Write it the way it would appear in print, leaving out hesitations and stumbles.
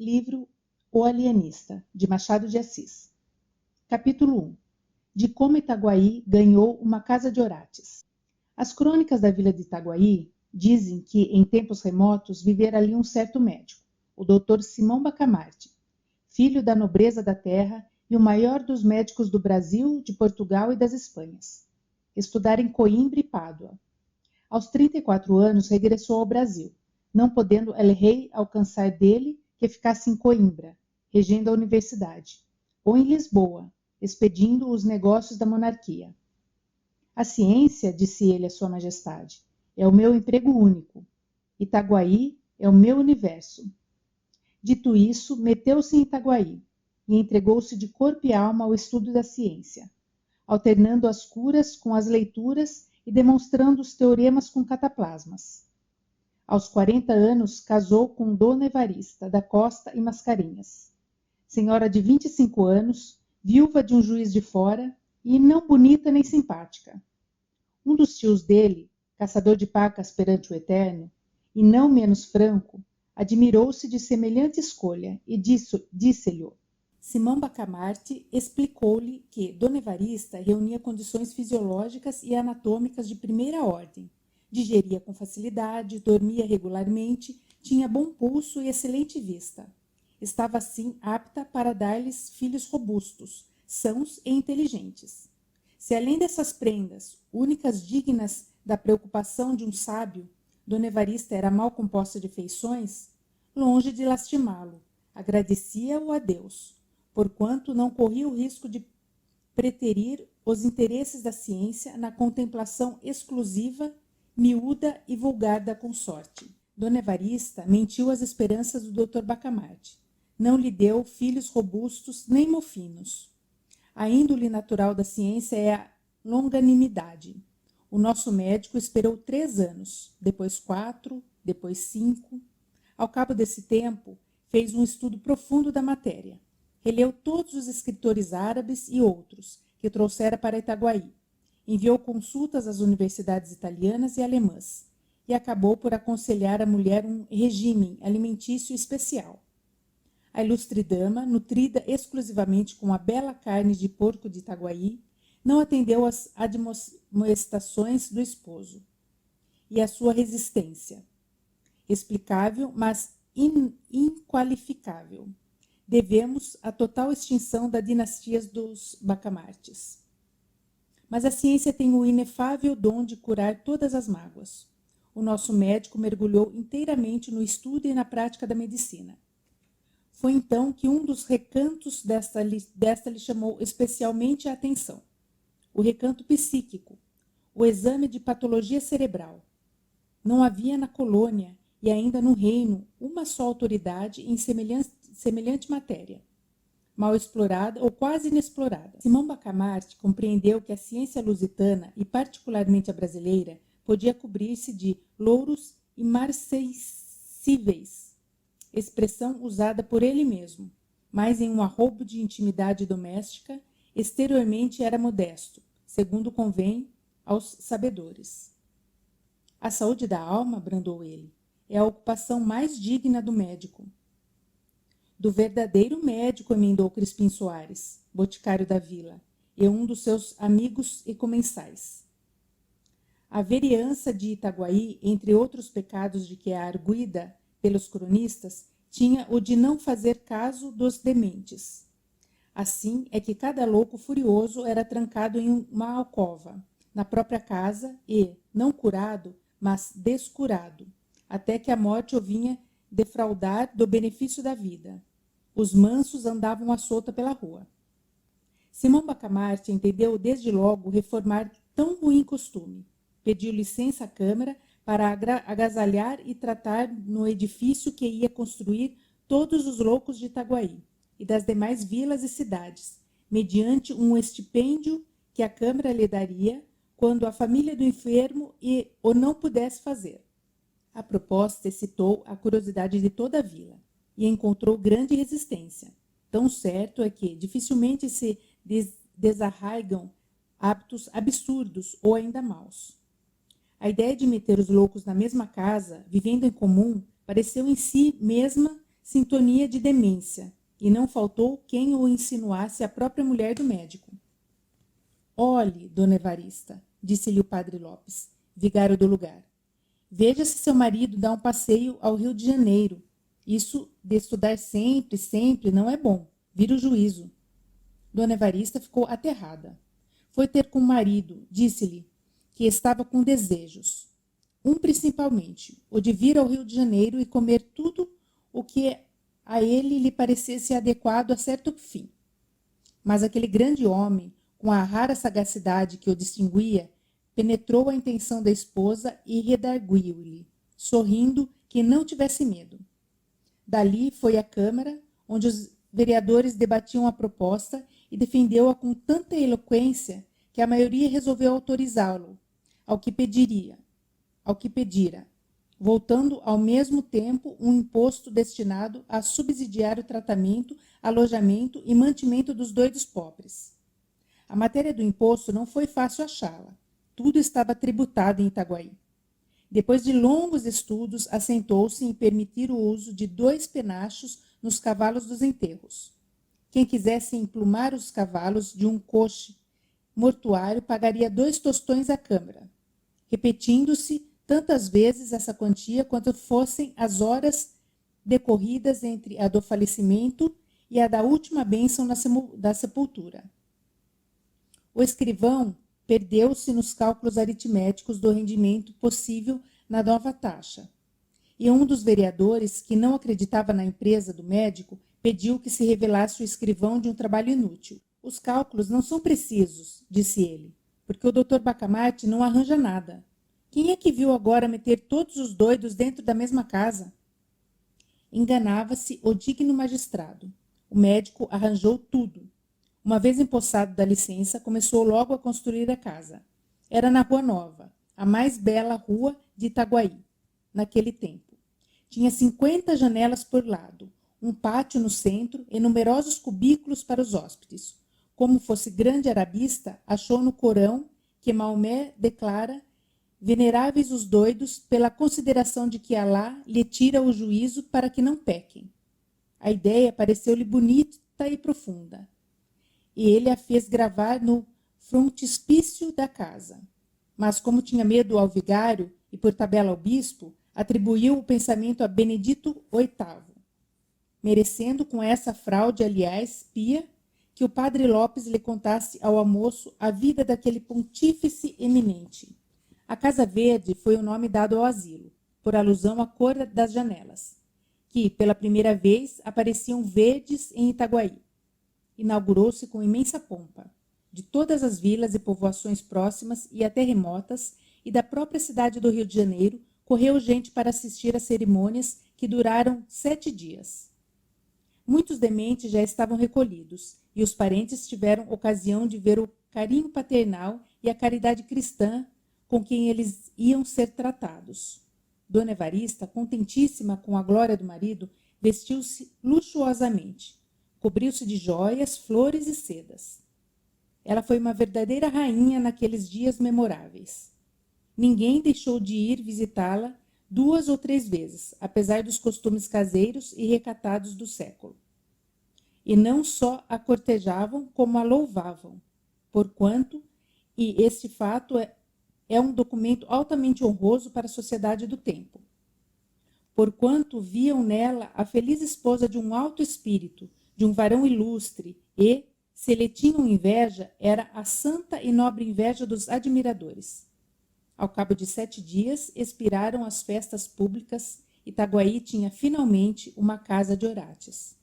Livro O Alienista, de Machado de Assis. Capítulo 1. De como Itaguaí ganhou uma casa de Orates. As crônicas da vila de Itaguaí dizem que, em tempos remotos, vivera ali um certo médico, o Dr. Simão Bacamarte, filho da nobreza da terra e o maior dos médicos do Brasil, de Portugal e das Espanhas. Estudara em Coimbra e Pádua. Aos 34 anos regressou ao Brasil, não podendo el rei alcançar dele que ficasse em Coimbra, regendo a universidade, ou em Lisboa, expedindo os negócios da monarquia. A ciência, disse ele a sua majestade, é o meu emprego único. Itaguaí é o meu universo. Dito isso, meteu-se em Itaguaí e entregou-se de corpo e alma ao estudo da ciência, alternando as curas com as leituras e demonstrando os teoremas com cataplasmas. Aos 40 anos, casou com Dona Evarista da Costa e Mascarenhas, senhora de 25 anos, viúva de um juiz de fora e não bonita nem simpática. Um dos tios dele, caçador de pacas perante o Eterno, e não menos franco, admirou-se de semelhante escolha e disse-lhe: Simão Bacamarte explicou-lhe que Dona Evarista reunia condições fisiológicas e anatômicas de primeira ordem, digeria com facilidade, dormia regularmente, tinha bom pulso e excelente vista. Estava, assim, apta para dar-lhes filhos robustos, sãos e inteligentes. Se além dessas prendas, únicas dignas da preocupação de um sábio, Dona Evarista era mal composta de feições, longe de lastimá-lo, agradecia-o a Deus, porquanto não corria o risco de preterir os interesses da ciência na contemplação exclusiva, miúda e vulgar da consorte. Dona Evarista mentiu às esperanças do Dr. Bacamarte. Não lhe deu filhos robustos nem mofinos. A índole natural da ciência é a longanimidade. O nosso médico esperou 3 anos, depois 4, depois 5. Ao cabo desse tempo, fez um estudo profundo da matéria. Releu todos os escritores árabes e outros que trouxera para Itaguaí. Enviou consultas às universidades italianas e alemãs e acabou por aconselhar à mulher um regime alimentício especial. A ilustre dama, nutrida exclusivamente com a bela carne de porco de Itaguaí, não atendeu às admoestações do esposo e à sua resistência, explicável, mas inqualificável. Devemos a total extinção da dinastia dos Bacamartes. Mas a ciência tem o inefável dom de curar todas as mágoas. O nosso médico mergulhou inteiramente no estudo e na prática da medicina. Foi então que um dos recantos desta lhe chamou especialmente a atenção. O recanto psíquico, o exame de patologia cerebral. Não havia na colônia e ainda no reino uma só autoridade em semelhante matéria, mal explorada ou quase inexplorada. Simão Bacamarte compreendeu que a ciência lusitana, e particularmente a brasileira, podia cobrir-se de louros imarcessíveis, expressão usada por ele mesmo, mas em um arrobo de intimidade doméstica, exteriormente era modesto, segundo convém aos sabedores. A saúde da alma, brandou ele, é a ocupação mais digna do médico. Do verdadeiro médico, emendou Crispim Soares, boticário da vila, e um dos seus amigos e comensais. A vereança de Itaguaí, entre outros pecados de que é arguida pelos cronistas, tinha o de não fazer caso dos dementes. Assim é que cada louco furioso era trancado em uma alcova, na própria casa e, não curado, mas descurado, até que a morte o vinha defraudar do benefício da vida. Os mansos andavam à solta pela rua. Simão Bacamarte entendeu desde logo reformar tão ruim costume. Pediu licença à Câmara para agasalhar e tratar no edifício que ia construir todos os loucos de Itaguaí e das demais vilas e cidades, mediante um estipêndio que a Câmara lhe daria quando a família do enfermo o não pudesse fazer. A proposta excitou a curiosidade de toda a vila e encontrou grande resistência. Tão certo é que dificilmente se desarraigam hábitos absurdos ou ainda maus. A ideia de meter os loucos na mesma casa, vivendo em comum, pareceu em si mesma sintonia de demência, e não faltou quem o insinuasse à própria mulher do médico. Olhe, dona Evarista, disse-lhe o padre Lopes, vigário do lugar. Veja se seu marido dá um passeio ao Rio de Janeiro. Isso de estudar sempre, sempre, não é bom. Vira o juízo. Dona Evarista ficou aterrada. Foi ter com o marido, disse-lhe, que estava com desejos. Um principalmente, o de vir ao Rio de Janeiro e comer tudo o que a ele lhe parecesse adequado a certo fim. Mas aquele grande homem, com a rara sagacidade que o distinguia, penetrou a intenção da esposa e redarguiu-lhe, sorrindo, que não tivesse medo. Dali foi à Câmara, onde os vereadores debatiam a proposta e defendeu-a com tanta eloquência que a maioria resolveu autorizá-lo ao que pedira, voltando ao mesmo tempo um imposto destinado a subsidiar o tratamento, alojamento e mantimento dos doidos pobres. A matéria do imposto não foi fácil achá-la. Tudo estava tributado em Itaguaí. Depois de longos estudos, assentou-se em permitir o uso de 2 penachos nos cavalos dos enterros. Quem quisesse emplumar os cavalos de um coche mortuário pagaria 2 tostões à Câmara, repetindo-se tantas vezes essa quantia quanto fossem as horas decorridas entre a do falecimento e a da última bênção da sepultura. O escrivão perdeu-se nos cálculos aritméticos do rendimento possível na nova taxa. E um dos vereadores, que não acreditava na empresa do médico, pediu que se revelasse o escrivão de um trabalho inútil. Os cálculos não são precisos, disse ele, porque o Dr. Bacamarte não arranja nada. Quem é que viu agora meter todos os doidos dentro da mesma casa? Enganava-se o digno magistrado. O médico arranjou tudo. Uma vez empossado da licença, começou logo a construir a casa. Era na Rua Nova, a mais bela rua de Itaguaí, naquele tempo. Tinha 50 janelas por lado, um pátio no centro e numerosos cubículos para os hóspedes. Como fosse grande arabista, achou no Corão que Maomé declara: veneráveis os doidos pela consideração de que Alá lhe tira o juízo para que não pequem. A ideia pareceu-lhe bonita e profunda, e ele a fez gravar no frontispício da casa. Mas, como tinha medo ao vigário e por tabela ao bispo, atribuiu o pensamento a Benedito VIII, merecendo com essa fraude, aliás, pia, que o padre Lopes lhe contasse ao almoço a vida daquele pontífice eminente. A Casa Verde foi o nome dado ao asilo, por alusão à cor das janelas, que, pela primeira vez, apareciam verdes em Itaguaí. Inaugurou-se com imensa pompa. De todas as vilas e povoações próximas e até remotas, e da própria cidade do Rio de Janeiro, correu gente para assistir às cerimônias que duraram 7 dias. Muitos dementes já estavam recolhidos, e os parentes tiveram ocasião de ver o carinho paternal e a caridade cristã com quem eles iam ser tratados. Dona Evarista, contentíssima com a glória do marido, vestiu-se luxuosamente. Cobriu-se de joias, flores e sedas. Ela foi uma verdadeira rainha naqueles dias memoráveis. Ninguém deixou de ir visitá-la 2 ou 3 vezes, apesar dos costumes caseiros e recatados do século. E não só a cortejavam, como a louvavam, porquanto, e este fato é um documento altamente honroso para a sociedade do tempo, porquanto viam nela a feliz esposa de um alto espírito, de um varão ilustre e, se lhe tinham inveja, era a santa e nobre inveja dos admiradores. Ao cabo de 7 dias, expiraram as festas públicas. Itaguaí tinha finalmente uma casa de Orates.